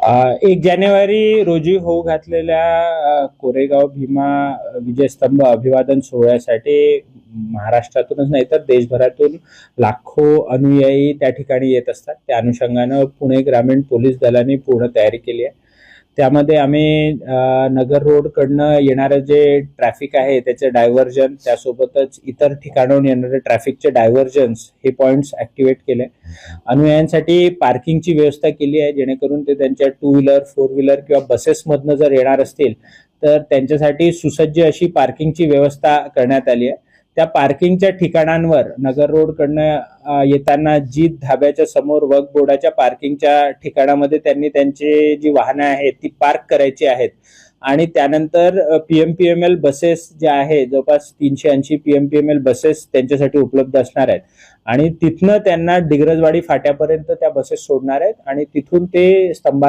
1 जानेवारी रोजी होऊ घातलेल्या कोरेगाव भीमा विजयस्तंभ अभिवादन सोहळ्यासाठी महाराष्ट्रातूनच नाही तर देशभरातून लाखो अनुयायी त्या ठिकाणी येत असतात. त्या अनुषंगानं पुणे ग्रामीण पोलीस दलाने पूर्ण तयारी केली आहे. त्यामध्ये आम्ही नगर रोड कडनं येणारं जे ट्रॅफिक आहे त्याचे डायव्हर्जन, त्यासोबतच इतर ठिकाणाहून येणारे ट्रॅफिकचे डायव्हर्जन्स हे पॉइंट्स ऍक्टिव्हेट केले. अनुयायांसाठी पार्किंगची व्यवस्था केली आहे, जेणेकरून ते त्यांच्या 2 व्हीलर 4 व्हीलर किंवा बसेसमधनं जर येणार असतील तर त्यांच्यासाठी सुसज्ज अशी पार्किंगची व्यवस्था करण्यात आली आहे. त्या पार्किंगच्या ठिकाणांवर नगर रोड कडनं येताना जीत धाब्याच्या समोर वक्फ बोर्डाच्या पार्किंगच्या ठिकाणामध्ये त्यांनी त्यांची जी वाहनं आहेत ती पार्क करायची आहेत आणि त्यानंतर PMPML बसेस ज्या आहेत जवळपास 380 PMPML बसेस त्यांच्यासाठी उपलब्ध असणार आहेत आणि तिथनं त्यांना डिग्रजवाडी फाट्यापर्यंत त्या बसेस सोडणार आहेत आणि तिथून ते स्तंभाला